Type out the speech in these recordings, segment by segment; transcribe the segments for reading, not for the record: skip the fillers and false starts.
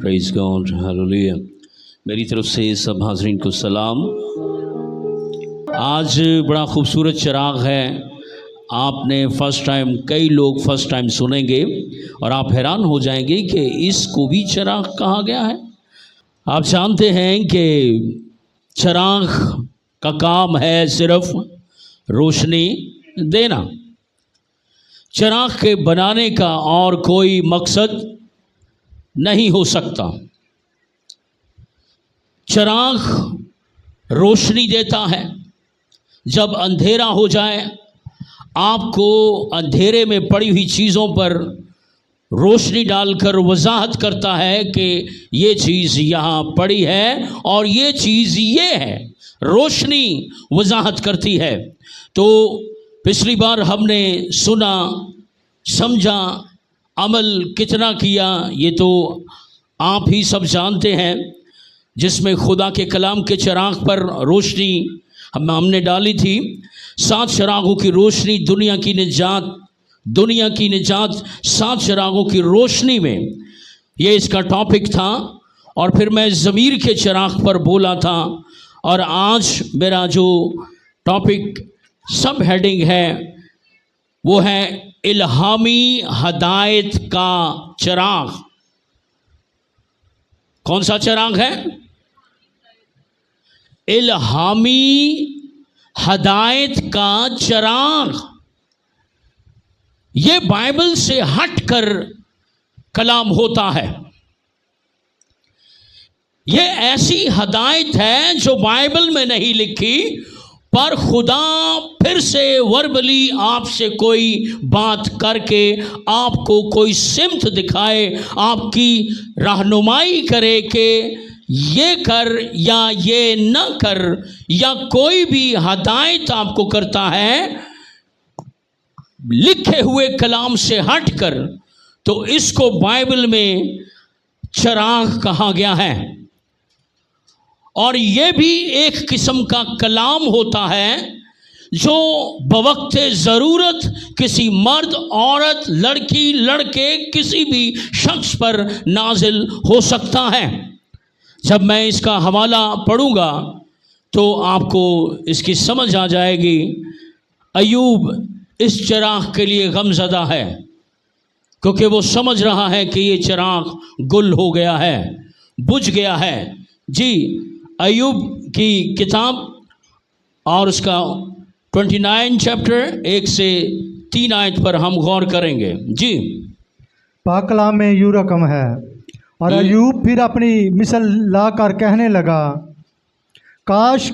Praise God, hallelujah. मेरी तरफ से सब हाज़रीन को सलाम। आज बड़ा खूबसूरत चिराग है। आपने फ़र्स्ट टाइम, कई लोग फ़र्स्ट टाइम सुनेंगे और आप हैरान हो जाएंगे कि इसको भी चिराग कहा गया है। आप जानते हैं कि चिराग का काम है सिर्फ रोशनी देना। चिराग के बनाने का और कोई मकसद नहीं हो सकता। चिराग रोशनी देता है। जब अंधेरा हो जाए, आपको अंधेरे में पड़ी हुई चीज़ों पर रोशनी डालकर वजाहत करता है कि ये चीज़ यहाँ पड़ी है और ये चीज़ ये है। रोशनी वजाहत करती है। तो पिछली बार हमने सुना, समझा, अमल कितना किया ये तो आप ही सब जानते हैं, जिसमें खुदा के कलाम के चिराग पर रोशनी हमने डाली थी। 7 चिरागों की रोशनी, दुनिया की निजात 7 चिरागों की रोशनी में, ये इसका टॉपिक था। और फिर मैं ज़मीर के चिराग पर बोला था। और आज मेरा जो टॉपिक सब हेडिंग है वो है इल्हामी हदायत का चिराग। कौन सा चिराग है? इल्हामी हदायत का चिराग। ये बाइबल से हटकर कलाम होता है। ये ऐसी हदायत है जो बाइबल में नहीं लिखी, पर खुदा फिर से वर्बली आपसे कोई बात करके आपको कोई सिमत दिखाए, आपकी रहनुमाई करे कि ये कर या ये न कर, या कोई भी हदायत आपको करता है लिखे हुए कलाम से हटकर, तो इसको बाइबल में चिराग कहा गया है। और ये भी एक किस्म का कलाम होता है जो बवक्त ज़रूरत किसी मर्द, औरत, लड़की, लड़के, किसी भी शख्स पर नाजिल हो सकता है। जब मैं इसका हवाला पढ़ूंगा तो आपको इसकी समझ आ जाएगी। अय्यूब इस चिराग के लिए गमज़दा है, क्योंकि वो समझ रहा है कि ये चिराग गुल हो गया है, बुझ गया है। जी, अय्यूब की किताब और उसका 29 चैप्टर 1 से 3 आयत पर हम गौर करेंगे। जी, पाक कलाम में यूं रकम है। और अय्यूब फिर अपनी मिसल ला कर कहने लगा, काश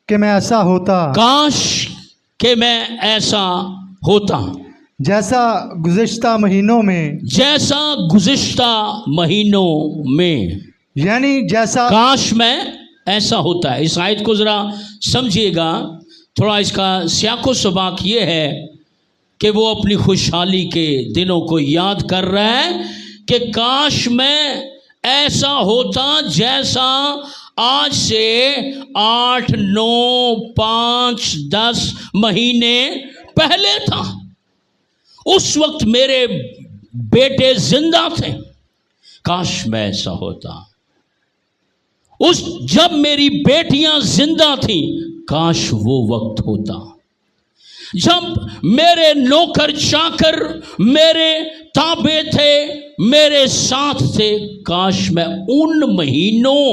कि मैं ऐसा होता, काश कि मैं ऐसा होता जैसा गुज़िश्ता महीनों में, यानी जैसा, काश मैं ऐसा होता है। इस आयत को ज़रा समझिएगा। थोड़ा इसका सियाको सबाक ये है कि वो अपनी खुशहाली के दिनों को याद कर रहा है कि काश मैं ऐसा होता जैसा आज से 8, 9, 5, 10 महीने पहले था। उस वक्त मेरे बेटे जिंदा थे। काश मैं ऐसा होता जब मेरी बेटियां जिंदा थीं। काश वो वक्त होता जब मेरे नौकर चाकर मेरे ताबे थे, मेरे साथ थे। काश मैं उन महीनों,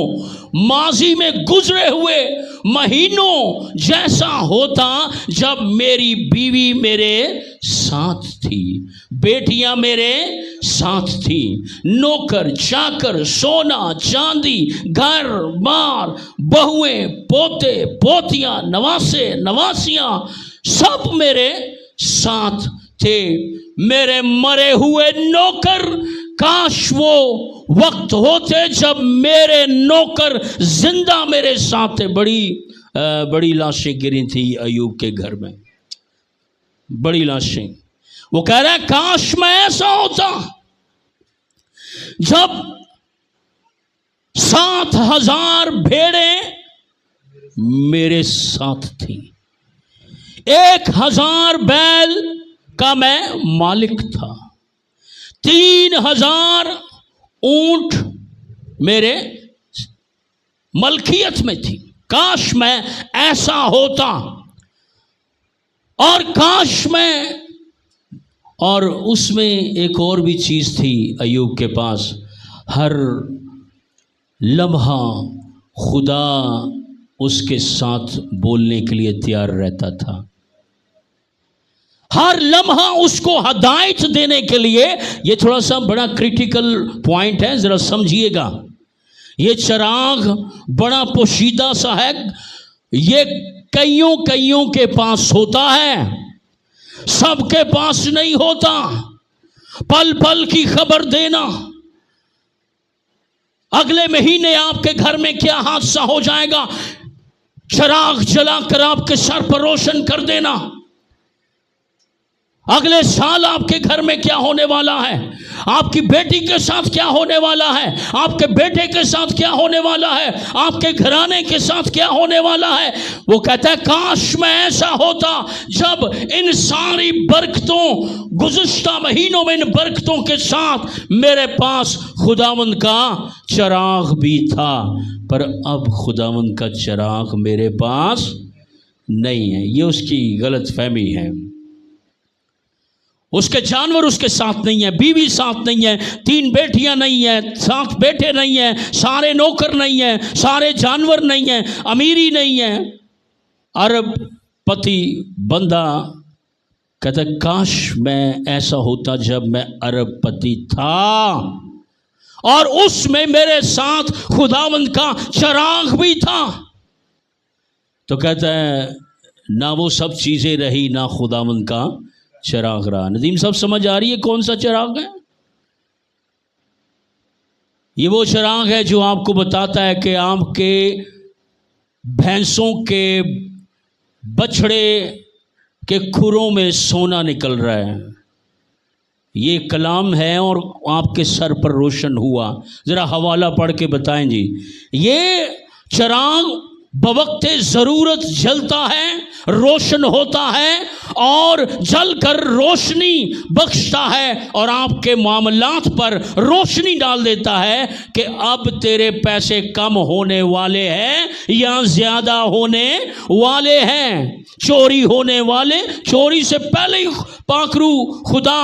माजी में गुजरे हुए महीनों जैसा होता जब मेरी बीवी मेरे साथ थी, बेटियां मेरे साथ थी, नौकर चाकर, सोना चांदी, घर बार, बहुएं, पोते पोतियां, नवासे नवासियां सब मेरे साथ थे। मेरे मरे हुए नौकर, काश वो वक्त होते जब मेरे नौकर जिंदा मेरे साथ थे। बड़ी लाशें गिरी थी अय्यूब के घर में, बड़ी लाशें। वो कह रहा है काश मैं ऐसा होता जब 7,000 भेड़ें मेरे साथ थी, 1,000 बैल का मैं मालिक था, 3,000 ऊंट میرے ملکیت میں تھی. کاش میں ایسا ہوتا، اور کاش میں، اور اس میں ایک اور بھی چیز تھی ایوب کے پاس. ہر لمحہ خدا اس کے ساتھ بولنے کے لیے تیار رہتا تھا. ہر لمحہ اس کو ہدایت دینے کے لیے. یہ تھوڑا سا بڑا کریٹیکل پوائنٹ ہے، ذرا سمجھیے گا. یہ چراغ بڑا پوشیدہ سا ہے، یہ کئیوں کے پاس ہوتا ہے، سب کے پاس نہیں ہوتا. پل پل کی خبر دینا، اگلے مہینے آپ کے گھر میں کیا حادثہ ہو جائے گا، چراغ جلا کر آپ کے سر پر روشن کر دینا. اگلے سال آپ کے گھر میں کیا ہونے والا ہے، آپ کی بیٹی کے ساتھ کیا ہونے والا ہے، آپ کے بیٹے کے ساتھ کیا ہونے والا ہے، آپ کے گھرانے کے ساتھ کیا ہونے والا ہے. وہ کہتا ہے کاش میں ایسا ہوتا جب ان ساری برکتوں، گزشتہ مہینوں میں ان برکتوں کے ساتھ میرے پاس خداوند کا چراغ بھی تھا. پر اب خداوند کا چراغ میرے پاس نہیں ہے. یہ اس کی غلط فہمی ہے. اس کے جانور اس کے ساتھ نہیں ہیں، بیوی ساتھ نہیں ہے، 3 بیٹیاں نہیں ہیں، 7 بیٹے نہیں ہیں، سارے نوکر نہیں ہیں، سارے جانور نہیں ہیں، امیری نہیں ہے. عرب پتی بندہ کہتا ہے کاش میں ایسا ہوتا جب میں عرب پتی تھا اور اس میں میرے ساتھ خداوند کا چراغ بھی تھا. تو کہتا ہے نہ وہ سب چیزیں رہی، نہ خداوند کا چراغ رہا. ندیم صاحب سمجھ آ رہی ہے کون سا چراغ ہے؟ یہ وہ چراغ ہے جو آپ کو بتاتا ہے کہ آپ کے بھینسوں کے بچڑے کے کھروں میں سونا نکل رہا ہے. یہ کلام ہے اور آپ کے سر پر روشن ہوا. ذرا حوالہ پڑھ کے بتائیں جی. یہ چراغ بوقت ضرورت جلتا ہے، روشن ہوتا ہے اور جل کر روشنی بخشتا ہے اور آپ کے معاملات پر روشنی ڈال دیتا ہے کہ اب تیرے پیسے کم ہونے والے ہیں یا زیادہ ہونے والے ہیں، چوری ہونے والے. چوری سے پہلے ہی پاکرو خدا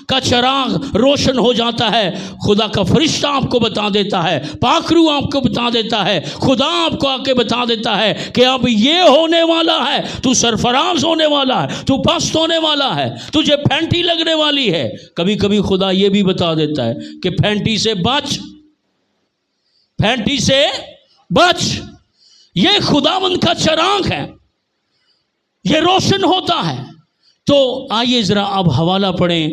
کا چراغ روشن ہو جاتا ہے. خدا کا فرشتہ آپ کو بتا دیتا ہے، پاکرو آپ کو بتا دیتا ہے، خدا آپ کو آ کے بتا دیتا ہے کہ اب یہ ہونے والا ہے، تو سرفراز ہونے والا ہے، تو پست ہونے والا ہے، تجھے پھینٹی لگنے والی ہے. کبھی کبھی خدا یہ بھی بتا دیتا ہے کہ پھینٹی سے بچ، پھینٹی سے بچ. یہ خداوند کا چراغ ہے، یہ روشن ہوتا ہے. تو آئیے ذرا اب حوالہ پڑھیں.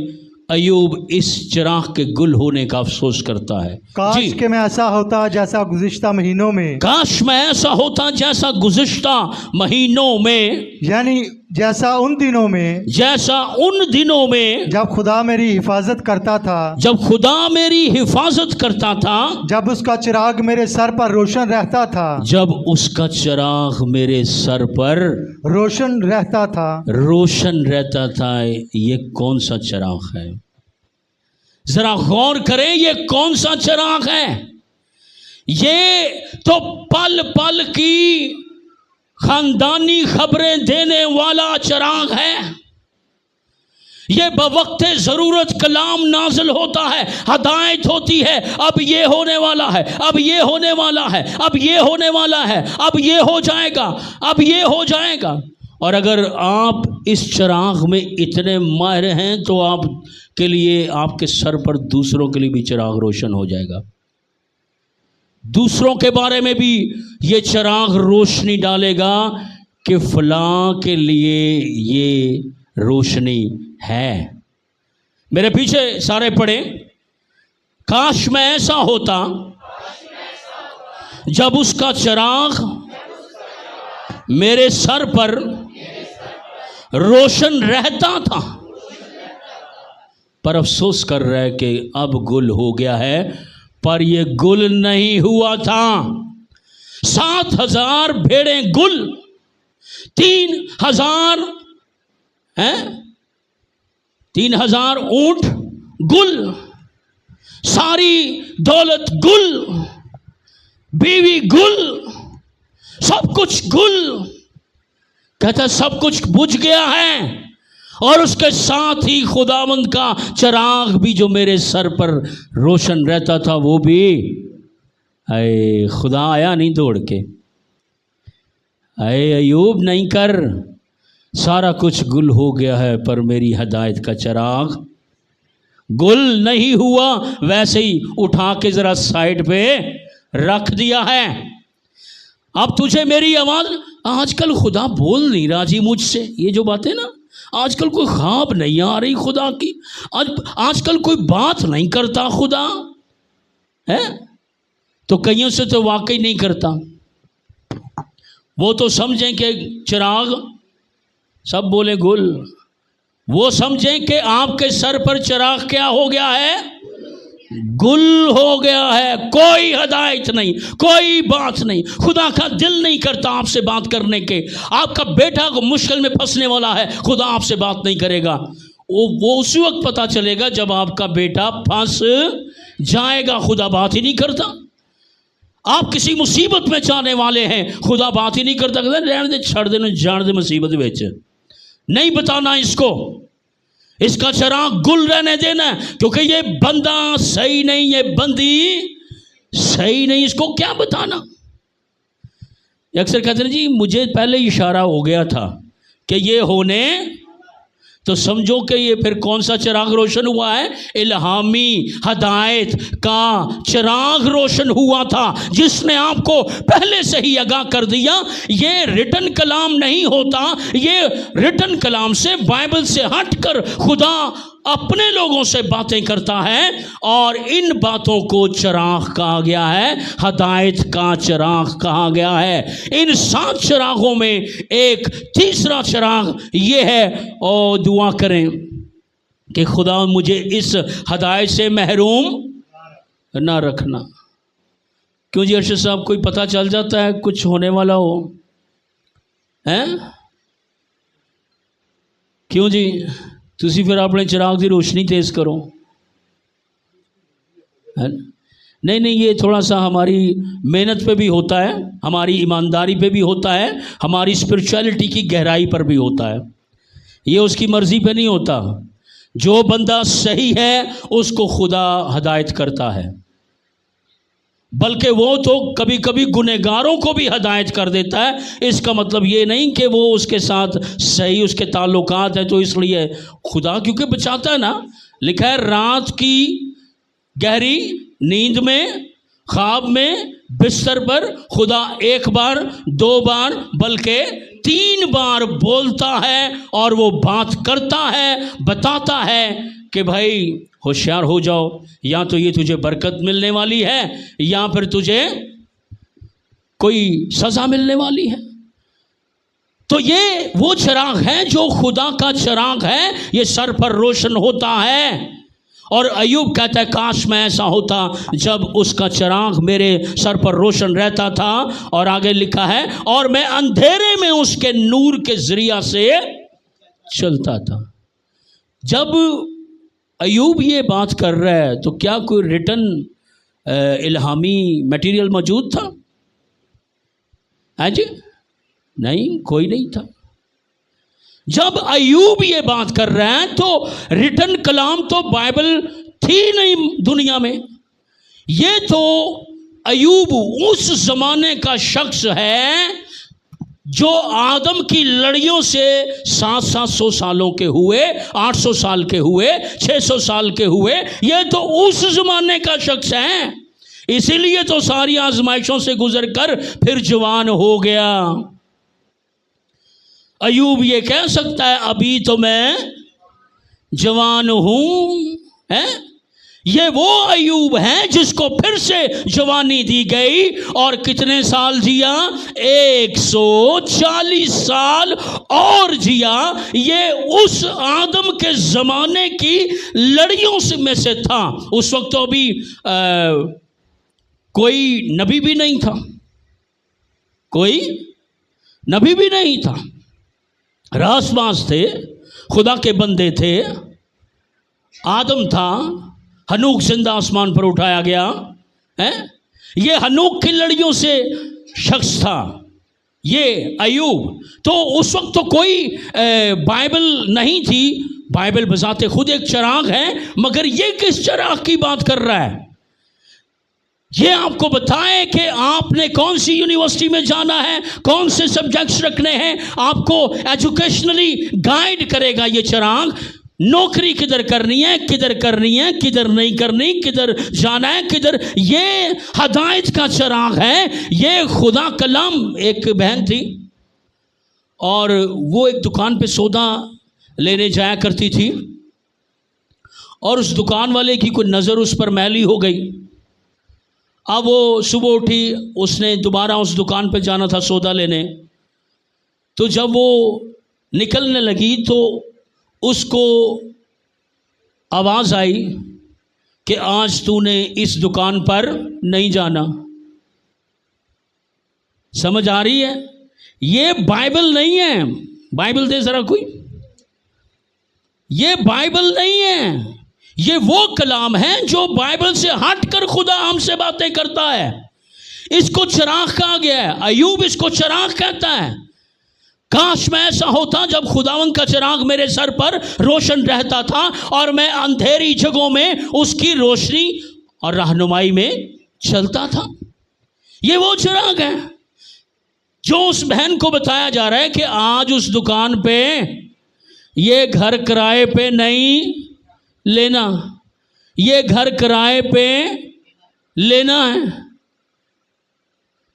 ایوب اس چراغ کے گل ہونے کا افسوس کرتا ہے. کاش کہ میں ایسا ہوتا جیسا گزشتہ مہینوں میں، کاش میں ایسا ہوتا جیسا گزشتہ مہینوں میں، یعنی جیسا ان دنوں میں، جیسا ان دنوں میں جب خدا میری حفاظت کرتا تھا، جب خدا میری حفاظت کرتا تھا، جب اس کا چراغ میرے سر پر روشن رہتا تھا، جب اس کا چراغ میرے سر پر روشن رہتا تھا. روشن رہتا تھا. یہ کون سا چراغ ہے؟ ذرا غور کریں یہ کون سا چراغ ہے؟ یہ تو پل پل کی خاندانی خبریں دینے والا چراغ ہے. یہ بوقت ضرورت کلام نازل ہوتا ہے، ہدایت ہوتی ہے، اب یہ ہونے والا ہے، اب یہ ہونے والا ہے، اب یہ ہونے والا ہے، اب یہ ہو جائے گا، اب یہ ہو جائے گا. اور اگر آپ اس چراغ میں اتنے ماہر ہیں تو آپ کے لیے، آپ کے سر پر دوسروں کے لیے بھی چراغ روشن ہو جائے گا. دوسروں کے بارے میں بھی یہ چراغ روشنی ڈالے گا کہ فلاں کے لیے یہ روشنی ہے. میرے پیچھے سارے پڑھیں. کاش میں ایسا ہوتا جب اس کا چراغ میرے سر پر روشن رہتا تھا. پر افسوس کر رہا ہے کہ اب گل ہو گیا ہے، پر یہ گل نہیں ہوا تھا. 7,000 بھیڑیں گل، 3,000 3,000 اونٹ گل، ساری دولت گل، बीवी गुल, सब कुछ गुल। कहता सब कुछ बुझ गया है, और उसके साथ ही खुदावंद का चिराग भी जो मेरे सर पर रोशन रहता था वो भी, अये खुदा आया नहीं दौड़ के, अये अयूब नहीं कर, सारा कुछ गुल हो गया है पर मेरी हदायत का चिराग गुल नहीं हुआ, वैसे ही उठा के जरा साइड पे रख दिया है। अब तुझे मेरी आवाज, आजकल खुदा बोल नहीं रहा जी मुझसे, ये जो बातें ना, आजकल कोई ख्वाब नहीं आ रही खुदा की, आजकल कोई बात नहीं करता खुदा है, तो कईयों से तो वाकई नहीं करता। वो तो समझें कि चिराग, सब बोले गुल, वो समझें कि आपके सर पर चिराग क्या हो गया है, गुल हो गया है। कोई हदायत नहीं, कोई बात नहीं, खुदा का दिल नहीं करता आपसे बात करने के। आपका बेटा को मुश्किल में फंसने वाला है, खुदा आपसे बात नहीं करेगा। वो उसी वक्त पता चलेगा जब आपका बेटा फंस जाएगा, खुदा बात ही नहीं करता। आप किसी मुसीबत में जाने वाले हैं, खुदा बात ही नहीं करता, कहता रहने दे, छड़ दे, जान दे मुसीबत विच, नहीं बताना इसको, इसका चिराग गुल रहने देना, क्योंकि ये बंदा सही नहीं, ये बंदी सही नहीं, इसको क्या बताना। अक्सर कहते हैं जी मुझे पहले इशारा हो गया था कि ये होने, तो समझो कि ये फिर कौन सा चिराग रोशन हुआ है, इल्हामी हदायत का चिराग रोशन हुआ था, जिसने आपको पहले से ही आगाह कर दिया। ये रिटन कलाम नहीं होता, ये रिटन कलाम से, बाइबल से हटकर खुदा अपने लोगों से बातें करता है, और इन बातों को चिराग कहा गया है, हदायत का चिराग कहा गया है। इन 7 चिरागों में एक तीसरा चिराग ये है, और दुआ करें कि खुदा मुझे इस हदायत से महरूम ना रखना। क्यों जी अर्शद साहब, कोई पता चल जाता है कुछ होने वाला हो, हैं? क्यों जी, तुसी फिर अपने चिराग की रोशनी तेज करो, है ना? नहीं, ये थोड़ा सा हमारी मेहनत पे भी होता है, हमारी ईमानदारी पे भी होता है, हमारी स्पिरिचुअलिटी की गहराई पर भी होता है, ये उसकी मर्जी पे नहीं होता। जो बंदा सही है उसको खुदा हदायत करता है, बल्कि वो तो कभी कभी गुनहगारों को भी हदायत कर देता है। इसका मतलब ये नहीं कि वो उसके साथ सही उसके ताल्लुकात हैं, तो इसलिए खुदा क्योंकि बचाता है ना। लिखा है रात की गहरी नींद में, ख्वाब में, बिस्तर पर खुदा 1 बार 2 बार बल्कि 3 बार बोलता है, और वो बात करता है, बताता है कि भाई होशियार हो जाओ, या तो ये तुझे बरकत मिलने वाली है या फिर तुझे कोई सज़ा मिलने वाली है। तो ये वो चिराग है जो खुदा का चिराग है, ये सर पर रोशन होता है। और अयूब कहता है काश मैं ऐसा होता जब उसका चिराग मेरे सर पर रोशन रहता था। और आगे लिखा है और मैं अंधेरे में उसके नूर के जरिया से चलता था। जब अयूब ये बात कर रहा है तो क्या कोई रिटन इल्हामी मटेरियल मौजूद था? है जी? नहीं, कोई नहीं था। जब अयूब ये बात कर रहा है तो रिटन कलाम तो बाइबल थी नहीं दुनिया में। ये तो अयूब उस जमाने का शख्स है जो आदम की लड़ियों से 700 सालों के हुए, 800 साल के हुए, 600 साल के हुए। ये तो उस जमाने का शख्स है, इसीलिए तो सारी आजमाइशों से गुजर कर फिर जवान हो गया। अयूब ये कह सकता है अभी तो मैं जवान हूं, है? ये वो अयूब है जिसको फिर से जवानी दी गई और कितने साल जिया? 140 साल और जिया। ये उस आदम के ज़माने की लड़ियों में से था। उस वक्त तो अभी कोई नबी भी नहीं था, कोई नबी भी नहीं था। रासबाज थे, खुदा के बंदे थे। आदम था, हनूक जिंदा आसमान पर उठाया गया है। یہ ہنوک کی لڑیوں سے شخص تھا، یہ ایوب۔ تو اس وقت تو کوئی بائبل نہیں تھی، بائبل بذات خود ایک چراغ ہے، مگر یہ کس چراغ کی بات کر رہا ہے؟ یہ آپ کو بتائے کہ آپ نے کون سی یونیورسٹی میں جانا ہے، کون سے سبجیکٹس رکھنے ہیں، آپ کو ایجوکیشنلی گائیڈ کرے گا یہ چراغ۔ نوکری کدھر کرنی ہے، کدھر کرنی ہے، کدھر نہیں کرنی، کدھر جانا ہے، کدھر، یہ ہدایت کا چراغ ہے، یہ خدا کلام۔ ایک بہن تھی اور وہ ایک دکان پہ سودا لینے جایا کرتی تھی، اور اس دکان والے کی کوئی نظر اس پر میلی ہو گئی۔ اب وہ صبح اٹھی، اس نے دوبارہ اس دکان پہ جانا تھا سودا لینے، تو جب وہ نکلنے لگی تو اس کو آواز آئی کہ آج تو نے اس دکان پر نہیں جانا۔ سمجھ آ رہی ہے؟ یہ بائبل نہیں ہے۔ بائبل دے ذرا کوئی۔ یہ بائبل نہیں ہے، یہ وہ کلام ہے جو بائبل سے ہٹ کر خدا ہم سے باتیں کرتا ہے۔ اس کو چراغ کہا گیا ہے، ایوب اس کو چراغ کہتا ہے۔ کاش میں ایسا ہوتا جب خداوند کا چراغ میرے سر پر روشن رہتا تھا اور میں اندھیری جگہوں میں اس کی روشنی اور رہنمائی میں چلتا تھا۔ یہ وہ چراغ ہے جو اس بہن کو بتایا جا رہا ہے کہ آج اس دکان پہ یہ گھر کرائے پہ نہیں لینا، یہ گھر کرائے پہ لینا ہے۔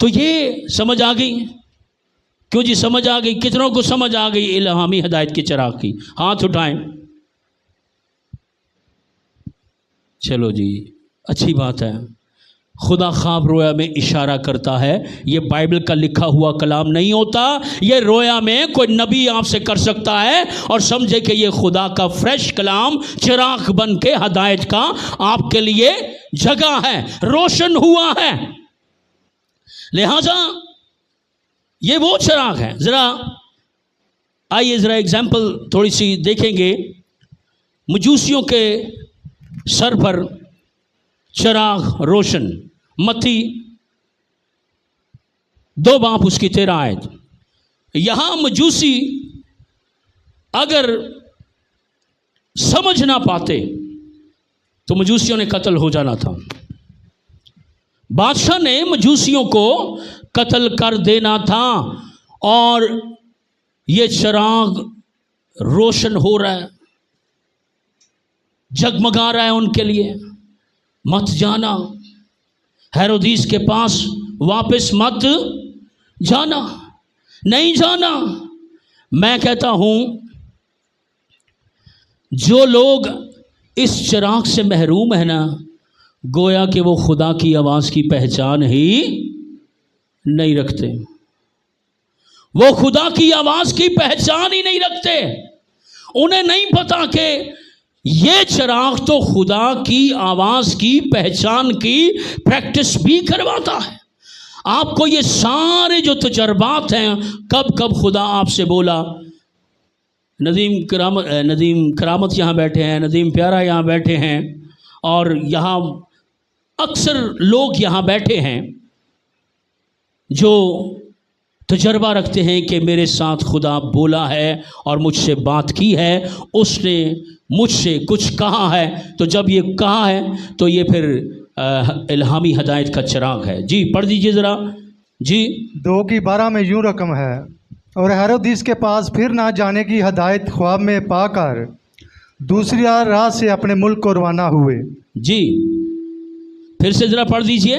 تو یہ سمجھ آ گئی؟ کیوں جی سمجھ آ گئی؟ کتنوں کو سمجھ آ گئی الہامی ہدایت کے چراغ کی؟ ہاتھ اٹھائیں۔ چلو جی، اچھی بات ہے۔ خدا خواب رویا میں اشارہ کرتا ہے، یہ بائبل کا لکھا ہوا کلام نہیں ہوتا، یہ رویا میں کوئی نبی آپ سے کر سکتا ہے اور سمجھے کہ یہ خدا کا فریش کلام چراغ بن کے ہدایت کا آپ کے لیے جگہ ہے، روشن ہوا ہے۔ لہذا یہ وہ چراغ ہے۔ ذرا آئیے ذرا ایگزامپل تھوڑی سی دیکھیں گے۔ مجوسیوں کے سر پر چراغ روشن، متی 2 باب اس کی 13 آیت۔ یہاں مجوسی اگر سمجھ نہ پاتے تو مجوسیوں نے قتل ہو جانا تھا۔ بادشاہ نے مجوسیوں کو قتل کر دینا تھا، اور یہ چراغ روشن ہو رہا ہے، جگمگا رہا ہے ان کے لیے۔ مت جانا، ہیرودیس کے پاس واپس مت جانا، نہیں جانا۔ میں کہتا ہوں جو لوگ اس چراغ سے محروم ہیں نا، گویا کہ وہ خدا کی آواز کی پہچان ہی نہیں رکھتے، وہ خدا کی آواز کی پہچان ہی نہیں رکھتے۔ انہیں نہیں پتا کہ یہ چراغ تو خدا کی آواز کی پہچان کی پریکٹس بھی کرواتا ہے۔ آپ کو یہ سارے جو تجربات ہیں، کب کب خدا آپ سے بولا۔ ندیم کرامت یہاں بیٹھے ہیں، ندیم پیارا یہاں بیٹھے ہیں، اور یہاں اکثر لوگ یہاں بیٹھے ہیں جو تجربہ رکھتے ہیں کہ میرے ساتھ خدا بولا ہے اور مجھ سے بات کی ہے، اس نے مجھ سے کچھ کہا ہے۔ تو جب یہ کہا ہے تو یہ پھر الہامی ہدایت کا چراغ ہے۔ جی پڑھ دیجئے ذرا۔ جی 2:12 میں یوں رقم ہے، اور ہیرودیس کے پاس پھر نہ جانے کی ہدایت خواب میں پا کر دوسری راہ سے اپنے ملک کو روانہ ہوئے۔ جی پھر سے ذرا پڑھ دیجئے۔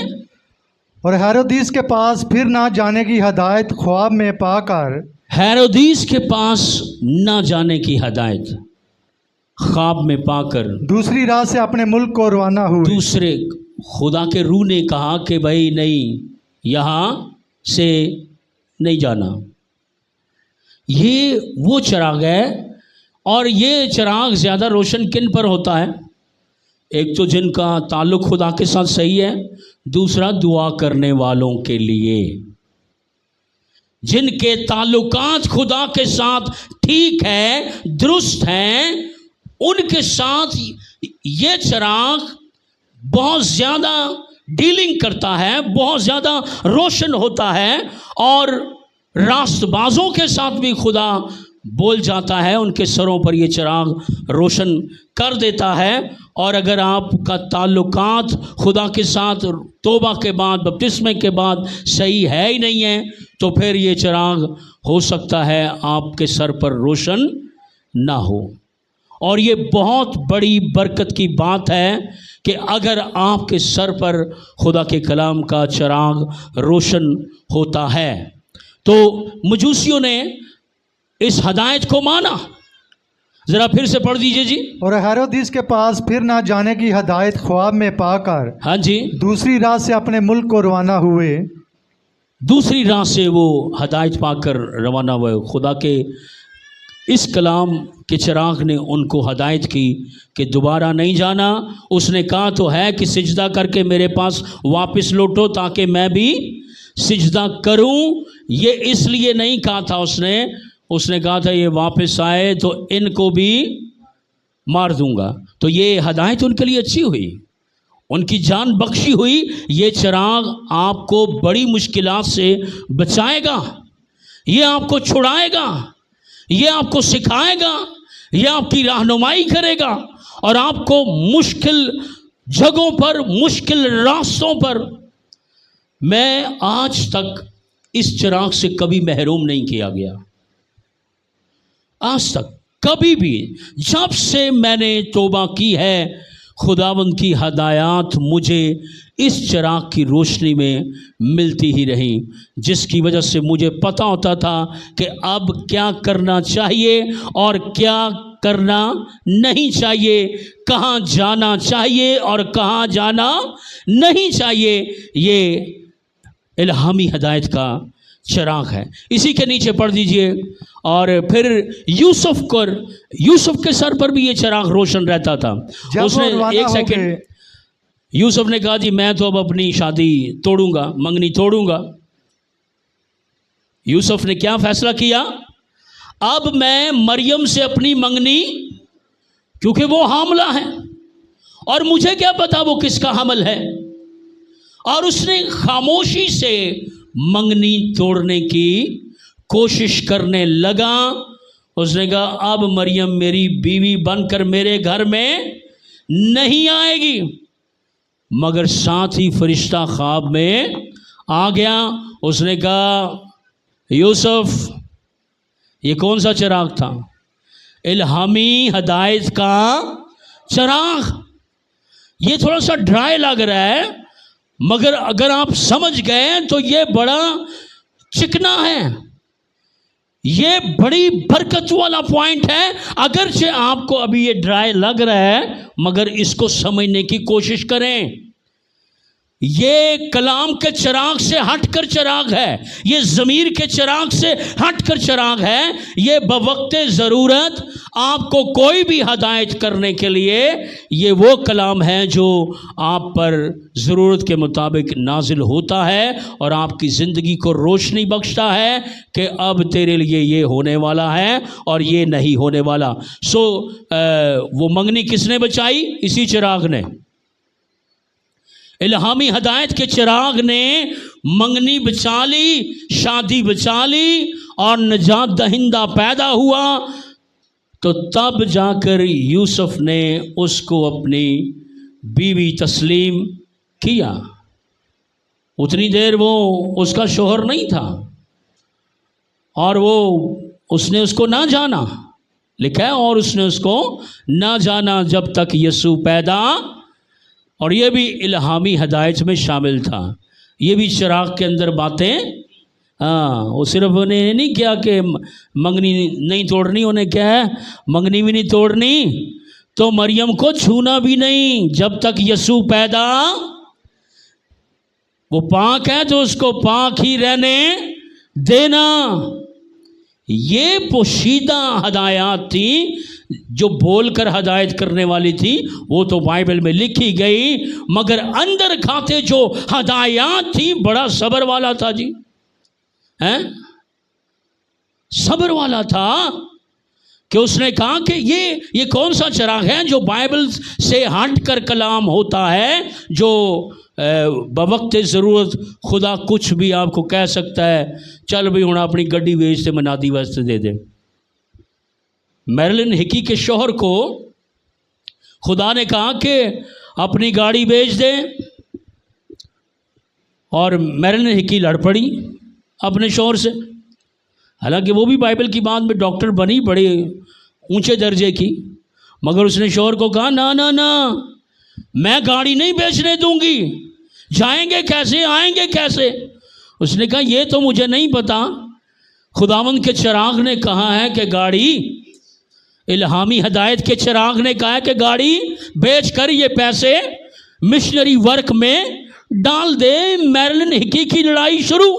اور ہیرودیس کے پاس پھر نہ جانے کی ہدایت خواب میں پا کر، ہیرودیس کے پاس نہ جانے کی ہدایت خواب میں پا کر دوسری راہ سے اپنے ملک کو روانہ ہوئے۔ دوسرے، خدا کے روح نے کہا کہ بھائی نہیں، یہاں سے نہیں جانا۔ یہ وہ چراغ ہے، اور یہ چراغ زیادہ روشن کن پر ہوتا ہے؟ ایک تو جن کا تعلق خدا کے ساتھ صحیح ہے، دوسرا دعا کرنے والوں کے لیے، جن کے تعلقات خدا کے ساتھ ٹھیک ہے، درست ہیں، ان کے ساتھ یہ چراغ بہت زیادہ डीलिंग करता है, बहुत ज़्यादा रोशन होता है, और रास्त बाजों के साथ भी खुदा बोल जाता है, उनके सरों पर ये चिराग रोशन कर देता है। और अगर आपका ताल्लुकात खुदा के साथ तौबा के बाद, बपतिस्मे के बाद सही है ही नहीं है, तो फिर ये चिराग हो सकता है आपके सर पर रोशन ना हो। और ये बहुत बड़ी बरकत की बात है कि अगर आपके सर पर खुदा के कलाम का चिराग रोशन होता है। तो मजूसियों ने इस हदायत को माना। ज़रा फिर से पढ़ दीजिए जी। और हेरोदिस के पास फिर ना जाने की हदायत ख्वाब में पाकर हाँ जी, दूसरी रात से अपने मुल्क को रवाना हुए। दूसरी रात से वो हदायत पाकर रवाना हुए। खुदा के इस कलाम के चिराग ने उनको हदायत की कि दोबारा नहीं जाना। उसने कहा तो है कि सिजदा करके मेरे पास वापस लौटो ताकि मैं भी सिजदा करूं। ये इसलिए नहीं कहा था उसने कहा था ये वापस आए तो इनको भी मार दूंगा। तो ये हदायत उनके लिए अच्छी हुई, उनकी जान बख्शी हुई। ये चिराग आपको बड़ी मुश्किलात से बचाएगा, ये आपको छुड़ाएगा, ये आपको सिखाएगा, ये आपकी रहनुमाई करेगा और आपको मुश्किल जगहों पर, मुश्किल रास्तों पर। मैं आज तक इस चिराग से कभी महरूम नहीं किया गया, आज तक कभी भी। जब से मैंने तौबा की है, खुदावंद की हदायत मुझे इस चिराग की रोशनी में मिलती ही रही, जिसकी वजह से मुझे पता होता था कि अब क्या करना चाहिए और क्या करना नहीं चाहिए, कहाँ जाना चाहिए और कहाँ जाना नहीं चाहिए। ये इल्हामी हदायत का चिराग है। इसी के नीचे पढ़ दीजिए। और फिर यूसुफ के सर पर भी ये चिराग रोशन रहता था। उसने एक सेकंड, यूसुफ ने कहा जी मैं तो अब अपनी शादी तोड़ूंगा, मंगनी तोड़ूंगा। यूसुफ ने क्या फैसला किया? अब मैं मरियम से अपनी मंगनी, क्योंकि वो हामला है और मुझे क्या पता वो किसका हमल है, और उसने खामोशी से मंगनी तोड़ने की कोशिश करने लगा। उसने कहा अब मरियम मेरी बीवी बनकर मेरे घर में नहीं आएगी। मगर साथ ही फरिश्ता ख्वाब में आ गया। उसने कहा यूसुफ, ये कौन सा चिराग था? इल्हामी हदायत का चिराग। ये थोड़ा सा ड्राई लग रहा है, मगर अगर आप समझ गए तो ये बड़ा चिकना है, ये बड़ी बरकत वाला पॉइंट है। अगरचे आपको अभी ये ड्राई लग रहा है, मगर इसको समझने की कोशिश करें। ये कलाम के चिराग से हटकर चिराग है, ये ज़मीर के चिराग से हटकर चिराग है। ये बवक्ते ज़रूरत आपको कोई भी हदायत करने के लिए ये वो कलाम है जो आप पर ज़रूरत के मुताबिक नाजिल होता है और आपकी ज़िंदगी को रोशनी बख्शता है कि अब तेरे लिए ये होने वाला है और ये नहीं होने वाला। वो मंगनी किसने बचाई? इसी चिराग ने। इल्हामी हदायत के चिराग ने मंगनी बचा ली, शादी बचा ली और नजात दहिंदा पैदा हुआ। तो तब जाकर यूसुफ ने उसको अपनी बीवी तस्लीम किया। उतनी देर वो उसका शोहर नहीं था और उसने उसको ना जाना, लिखा है, और उसने उसको ना जाना जब तक यसू पैदा। और ये भी इल्हामी हदायत में शामिल था। ये भी चिराग के अंदर बातें। वो सिर्फ उन्हें नहीं किया कि मंगनी नहीं तोड़नी, उन्हें क्या है, मंगनी भी नहीं तोड़नी तो मरियम को छूना भी नहीं जब तक यसू पैदा। वो पाक है तो उसको पाक ही रहने देना। ये पोशीदा हदायत थी जो बोलकर हदायत करने वाली थी, वो तो बाइबल में लिखी गई, मगर अंदर खाते जो हदायत थी बड़ा सब्र वाला था जी, हैं, सब्र वाला था। کہ اس نے کہا کہ یہ کون سا چراغ ہے جو بائبل سے ہٹ کر کلام ہوتا ہے، جو بوقت ضرورت خدا کچھ بھی آپ کو کہہ سکتا ہے، چل بھی ہوں اپنی گڈی ویچتے منادی واسطے دے دے۔ میرلن ہکی کے شوہر کو خدا نے کہا کہ اپنی گاڑی بیچ دے، اور میرلن ہکی لڑ پڑی اپنے شوہر سے، حالانکہ وہ بھی بائبل کی بات میں ڈاکٹر بنی، بڑے اونچے درجے کی، مگر اس نے شوہر کو کہا نا نا نا، میں گاڑی نہیں بیچنے دوں گی، جائیں گے کیسے، آئیں گے کیسے؟ اس نے کہا یہ تو مجھے نہیں پتا، خداوند کے چراغ نے کہا ہے کہ گاڑی، الہامی ہدایت کے چراغ نے کہا ہے کہ گاڑی بیچ کر یہ پیسے مشنری ورک میں ڈال دے۔ میرلن ہکی کی لڑائی شروع،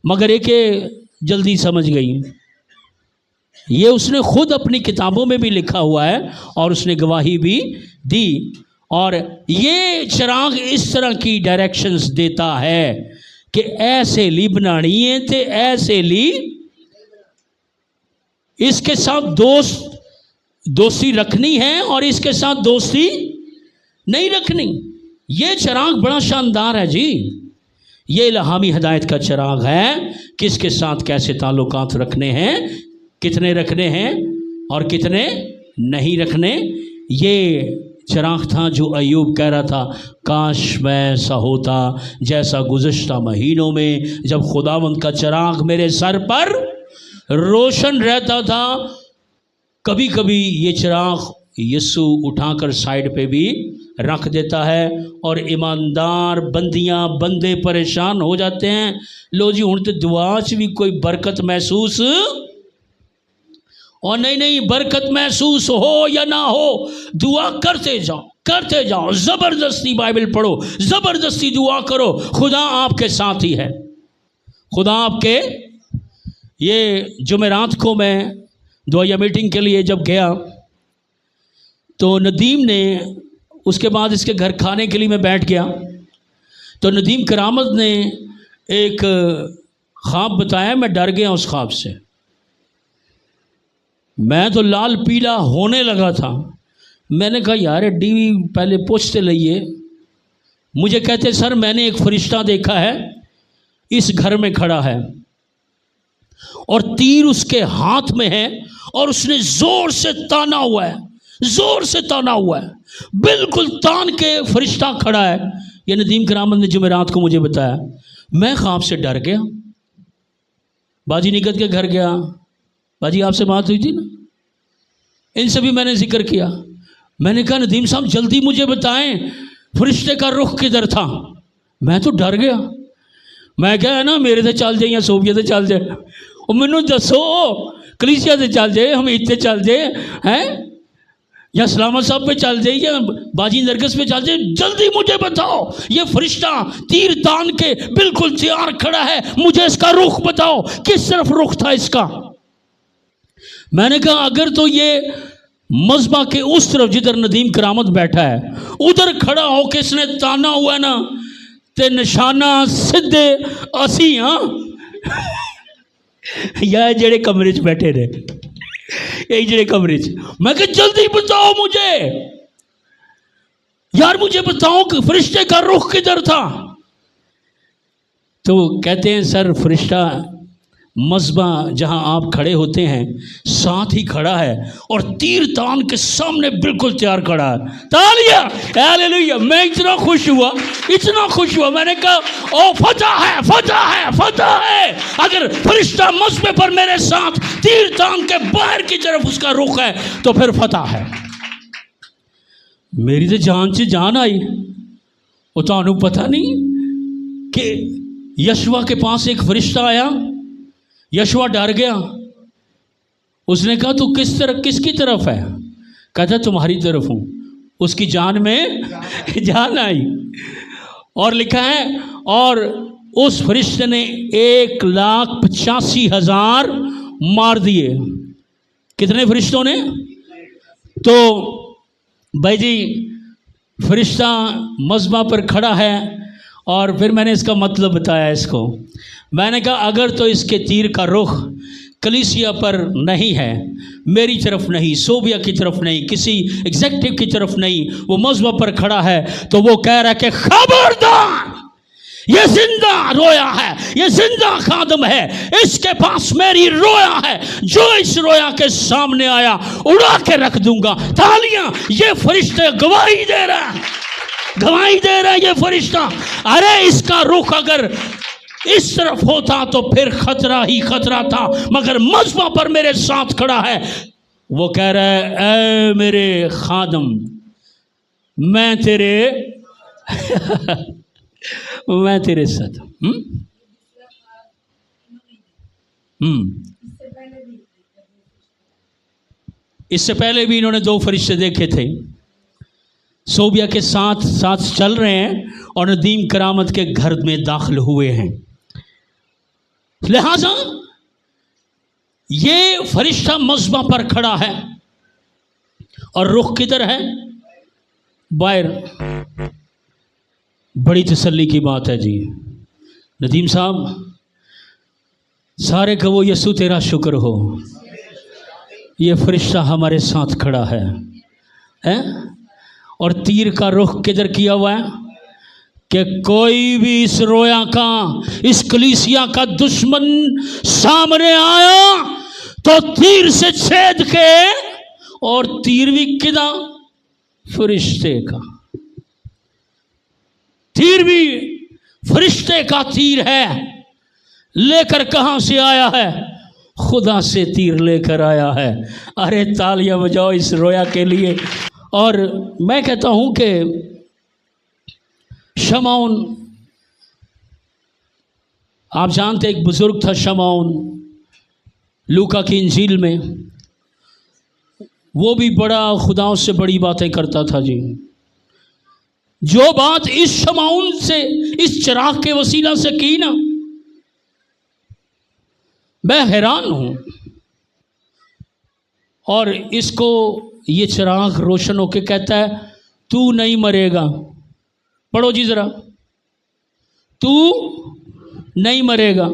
مگر ایک جلدی سمجھ گئی، یہ اس نے خود اپنی کتابوں میں بھی لکھا ہوا ہے اور اس نے گواہی بھی دی، اور یہ چراغ اس طرح کی ڈائریکشنز دیتا ہے کہ ایسے لی بنانی ہے تے ایسے لی، اس کے ساتھ دوستی رکھنی ہے اور اس کے ساتھ دوستی نہیں رکھنی۔ یہ چراغ بڑا شاندار ہے جی، یہ الہامی ہدایت کا چراغ ہے، کس کے ساتھ کیسے تعلقات رکھنے ہیں، کتنے رکھنے ہیں اور کتنے نہیں رکھنے۔ یہ چراغ تھا جو ایوب کہہ رہا تھا کاش میں ایسا ہوتا جیسا گزشتہ مہینوں میں جب خداوند کا چراغ میرے سر پر روشن رہتا تھا۔ کبھی کبھی یہ چراغ یسوع اٹھا کر سائڈ پہ بھی رکھ دیتا ہے، اور ایماندار بندے پریشان ہو جاتے ہیں، لو جی ہوں تو دعا چ بھی کوئی برکت محسوس، اور نہیں برکت محسوس ہو یا نہ ہو، دعا کرتے جاؤ، زبردستی بائبل پڑھو، زبردستی دعا کرو، خدا آپ کے ساتھ ہی ہے۔ خدا آپ کے، یہ جمعرات کو میں دعائیہ میٹنگ کے لیے جب گیا تو ندیم نے، اس کے بعد اس کے گھر کھانے کے لیے میں بیٹھ گیا تو ندیم کرامت نے ایک خواب بتایا، میں ڈر گیا اس خواب سے، میں تو لال پیلا ہونے لگا تھا۔ میں نے کہا یار ڈی وی پہلے پوچھتے لئیے، مجھے کہتے سر میں نے ایک فرشتہ دیکھا ہے اس گھر میں کھڑا ہے اور تیر اس کے ہاتھ میں ہے اور اس نے زور سے تانا ہوا ہے، بالکل تان کے فرشتہ کھڑا ہے۔ یہ ندیم کرامت نے جمعرات کو مجھے بتایا، میں خواب سے ڈر گیا، باجی نگت کے گھر گیا، باجی آپ سے بات ہوئی تھی نا، ان سے بھی میں نے ذکر کیا، میں نے کہا ندیم صاحب جلدی مجھے بتائیں فرشتے کا رخ کدھر تھا؟ میں تو ڈر گیا، میں کہا نا میرے سے چل جائے یا صوفیہ سے چل جائے، اور مینوں دسو کلیسیا سے چل جائے، حمید سے چل جائے ہیں، یا سلامت صاحب پہ چل جائے، یا باجی نرگس پہ چل جائے، جلدی مجھے بتاؤ یہ فرشتہ تیر تان کے بالکل تیار کھڑا ہے، مجھے اس کا رخ بتاؤ، کس طرف رخ تھا اس کا؟ میں نے کہا اگر تو یہ مذبح کے اس طرف جدھر ندیم کرامت بیٹھا ہے ادھر کھڑا ہو کے اس نے تانا ہوا نا تے نشانہ سدھے اسی ہاں یا جڑے کمرے چ بیٹھے رہے، یہی جڑے کمرے چ، میں کہ جلدی بتاؤ مجھے یار، مجھے بتاؤ کہ فرشتے کا رخ کدھر تھا؟ تو کہتے ہیں سر فرشتہ مذبح جہاں آپ کھڑے ہوتے ہیں ساتھ ہی کھڑا ہے اور تیر تان کے سامنے بالکل تیار کھڑا ہے۔ تالیہ ہاللیلویہ! میں اتنا خوش ہوا، میں نے کہا او فتح ہے، اگر فرشتہ مذبح پر میرے ساتھ تیر تان کے باہر کی طرف اس کا رخ ہے تو پھر فتح ہے۔ میری تو جان سے جان آئی، وہ تو پتہ نہیں کہ یشوع کے پاس ایک فرشتہ آیا، یشوع ڈر گیا، اس نے کہا تو کس کی طرف ہے؟ کہتا تمہاری طرف ہوں، اس کی جان میں جان آئی، اور لکھا ہے اور اس فرشتے نے 1,85,000 مار دیے۔ کتنے فرشتوں نے؟ تو بھائی جی فرشتہ مذبح پر کھڑا ہے، اور پھر میں نے اس کا مطلب بتایا اس کو، میں نے کہا اگر تو اس کے تیر کا رخ कलीसिया पर नहीं है, मेरी तरफ नहीं, सोबिया की तरफ नहीं, किसी एग्जेक्टिव की तरफ नहीं, वो मजहब पर खड़ा है, तो वो कह रहा है कि खबरदार, ये जिंदा रोया है, ये जिंदा खादम है, इसके पास मेरी रोया है, जो इस रोया के सामने आया उड़ा के रख दूंगा। तालियां, ये फरिश्ते गवाही दे रहा है, गवाही दे रहा है ये फरिश्ता। अरे इसका रुख अगर इस तरफ होता तो फिर खतरा ही खतरा था, मगर मजमा पर मेरे साथ खड़ा है। वो कह रहा है, ऐ मेरे खादम, मैं तेरे मैं तेरे साथ। इससे पहले भी इन्होंने 2 फरिश्ते देखे थे, सोबिया के साथ साथ चल रहे हैं और नदीम करामत के घर में दाखिल हुए हैं। लिहाजा ये फरिश्ता मज़बा पर खड़ा है और रुख किधर है? बाहर। बड़ी तसल्ली की बात है जी। नदीम साहब, सारे कहो यसु तेरा शुक्र हो, ये फरिश्ता हमारे साथ खड़ा है, हैं? और तीर का रुख किधर किया हुआ है कि कोई भी इस रोया का, इस कलीसिया का दुश्मन सामने आया तो तीर से छेद के, और तीर भी किदा? फरिश्ते का तीर, भी फरिश्ते का तीर है। लेकर कहां से आया है? खुदा से तीर लेकर आया है। अरे तालियां बजाओ इस रोया के लिए। और मैं कहता हूं कि शमौन, आप जानते एक बुजुर्ग था शमौन, लूका की इंजील में, वो भी बड़ा खुदाओं से बड़ी बातें करता था जी। जो बात इस शमौन से, इस चिराग के वसीला से की ना, मैं हैरान हूं। और इसको ये चिराग रोशन होके कहता है, तू नहीं मरेगा। पढ़ो जी जरा, तू नहीं मरेगा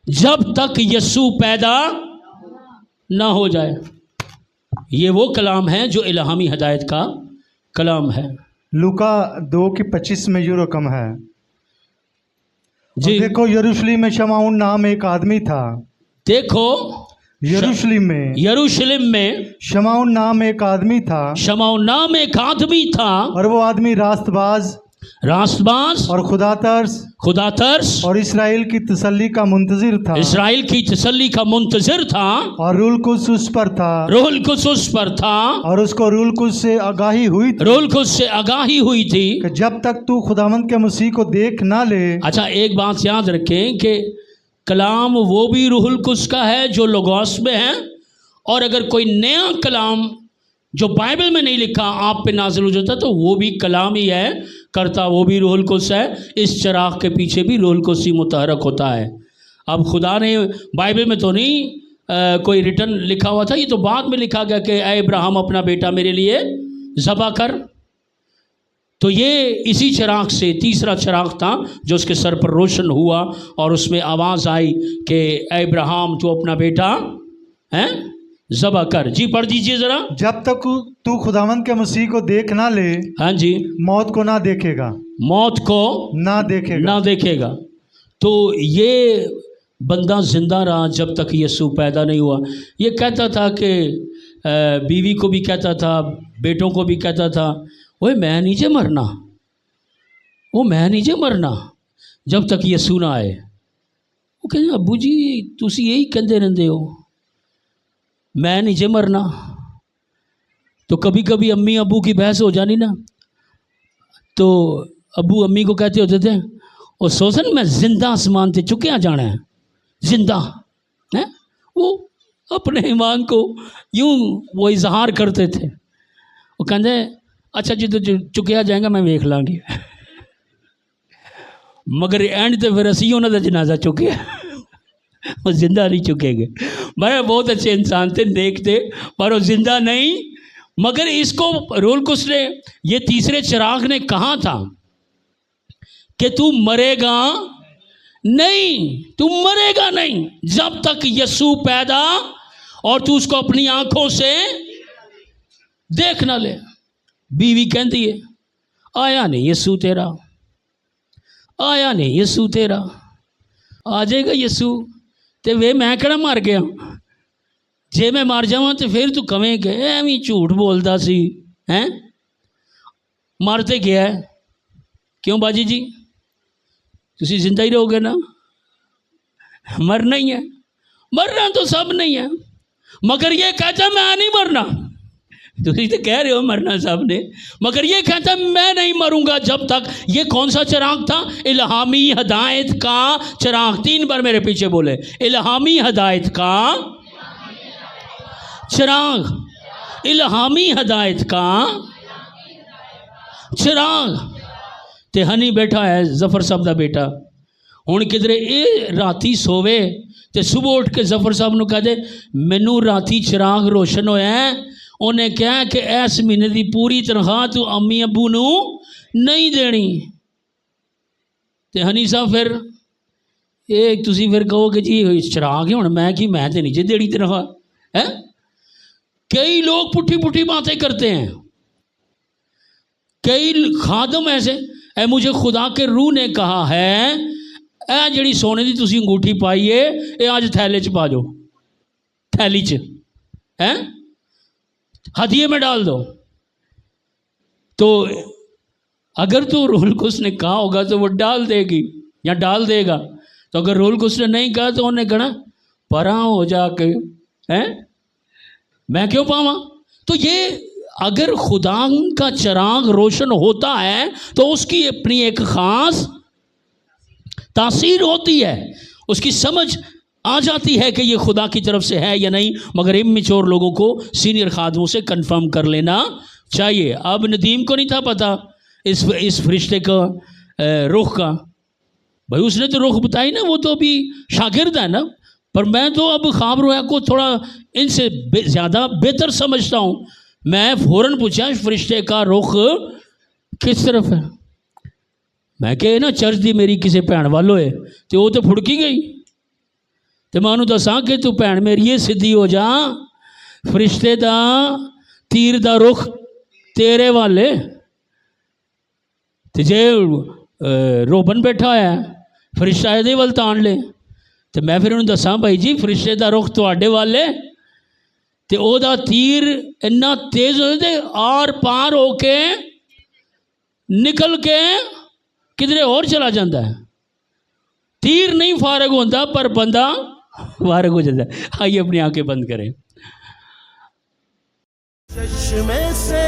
जब तक यीशु पैदा ना हो जाए। ये वो कलाम है जो इल्हामी हिदायत का कलाम है। लूका 2:25 में यूं रकम है जी। देखो यरूशलेम में शमौन नाम एक आदमी था। देखो यरूशलेम में शमौन नाम एक आदमी था। शमौन नाम एक आदमी था, और वो आदमी रास्तबाज और खुदा तरस और इसराइल की तसल्ली का मुंतजिर था। इसराइल की तसल्ली का मुंतजिर था। और रूल कुद्स उस पर था। रूहुल कुद्स उस पर था। और उसको रूल कुद्स से आगाही हुई थी। रूहुल कुद्स से आगाही हुई थी कि जब तक तू खुदावंद के मसीह को देख ना ले। अच्छा, एक बात याद रखें कि कलाम वो भी रूहुल कुद्स का है जो लोगोस में है, और अगर कोई नया कलाम जो बाइबल में नहीं लिखा आप पे नाजिल हो जाता तो वो भी कलाम ही है, करता वो भी रूहुल कुद्स है। इस चिराग के पीछे भी रूहुल कुद्स ही मुतहरक होता है। अब खुदा ने बाइबल में तो नहीं कोई रिटर्न लिखा हुआ था, ये तो बाद में लिखा गया कि ऐ इब्राहिम अपना बेटा मेरे लिए ज़बह कर। तो ये इसी चिराग से तीसरा चिराग था जो उसके सर पर रोशन हुआ, और उसमें आवाज़ आई कि ऐ इब्राहिम तू अपना बेटा हैं ज़बह कर। जी पढ़ दीजिए ज़रा। जब तक तू खुदावंद के मसीह को देख ना ले, हाँ जी, मौत को ना देखेगा। मौत को ना देखेगा। तो ये बंदा जिंदा रहा जब तक यीशु पैदा नहीं हुआ। ये कहता था कि बीवी को भी कहता था, बेटों को भी कहता था, ओए मैं नीचे मरना, वो मैं नीचे मरना जब तक यीशु ना आए। वो कहते अबू जी तुसी यही कहते रहते हो, मैं नीचे मरना। तो कभी कभी अम्मी अबू की बहस हो जानी ना, तो अबू अम्मी को कहते होते थे, और सोचन मैं जिंदा आसमान से चुकिया जाना है, जिंदा है। वो अपने ईमान को यूं वो इजहार करते थे। वो कहते अच्छा जी तो चुकिया जाएगा मैं वेख लाँगी, मगर एंड तो फिर असी उन्होंने जनाजा चुकिया, वो जिंदा नहीं चुकेंगे। भाई बहुत अच्छे इंसान थे, नेक थे, पर वो जिंदा नहीं। मगर इसको रूहुल कुद्स ने, ये तीसरे चिराग ने कहा था कि तू मरेगा नहीं, तू मरेगा नहीं जब तक यीशु पैदा और तू उसको अपनी आंखों से देख ना ले। बीवी कहती है आया नहीं यीशु तेरा, आया नहीं यीशु तेरा, आ जाएगा यीशु ते वे मैं कहना मर गया, जे मैं मर जावां तो फिर तू कवें कि एवं झूठ बोलता सी हैं, मर ते गया है। क्यों बाजी जी, तुसी जिंदा ही रहोगे ना, मरना ही है, मरना तो सब नहीं है, मगर ये कहता मैं नहीं मरना। तुसी तो कह रहे हो मरना सब ने, मगर ये कहता मैं नहीं मरूंगा जब तक। ये कौन सा चिराग था? इल्हामी हदायत का चिराग। 3 बार मेरे पीछे बोले, इल्हामी हदायत का चिराग, इल्हामी हदायत का चिराग। ते हनी बैठा है जफर साहब का बेटा, हुण किधरे ये राती सोवे ते सुबह उठ के जफर साहब नूं कह दे मैनू राती चिराग रोशन होया है, उन्हें कहा कि इस महीने की पूरी तनख्वाह तू अम्मी अबू नू नहीं देनी। ते हनी साहब फिर ये तुसी फिर कहो कि जी चिराग है, हुण मैं कि मैं तो नहीं जी देनी तनख्वाह है। कई लोग पुठी पुठी बातें करते हैं, कई खादम ऐसे ऐ मुझे खुदा के रूह ने कहा है ए जिहड़ी सोने की तुसी अंगूठी पाई है ये अज थैले च पा जाओ, थैली च है हदिये में डाल दो। तो अगर तो रूहुल कुद्स ने कहा होगा तो वो डाल देगी या डाल देगा, तो अगर रूहुल कुद्स ने नहीं कहा तो उन्हें कहना परा हो जाके हैं मैं क्यों पावा। तो ये अगर खुदा का चिराग रोशन होता है तो उसकी अपनी एक ख़ास तासीर होती है, उसकी समझ आ जाती है कि ये खुदा की तरफ से है या नहीं। मगर इमेच्योर लोगों को सीनियर खादमों से कंफर्म कर लेना चाहिए। अब नदीम को नहीं था पता इस फरिश्ते का रुख का, भाई उसने तो रुख बताई ना, वो तो अभी शागिर्द है ना। पर मैं तो अब ख्वाब रोया को थोड़ा इनसे ज़्यादा बेहतर समझता हूँ। मैं फ़ौरन पूछा फरिश्ते का रुख किस तरफ है, मैं कहे ना चर्च दी मेरी किसी भैन वालों है तो वो तो फुड़की गई, तो मैं उन्होंने दसा कि तू भैन मेरी ये सीधी हो जा, फरिश्ते दा तीर दा रुख तेरे वाले, तो जे रोबन बैठा है फरिश्ता ये वाल तान ले। तो मैं फिर उन्होंने दसा भाई जी फरिश्ते दा रुख तुहाडे वाले, तो ओदा तीर इन्ना तेज होते आर पार होके निकल के किधरे और चला जाता है। तीर नहीं फारग होता पर बंदा फारग हो जाता है। आइए अपनी आंखें बंद करें। चश्मे से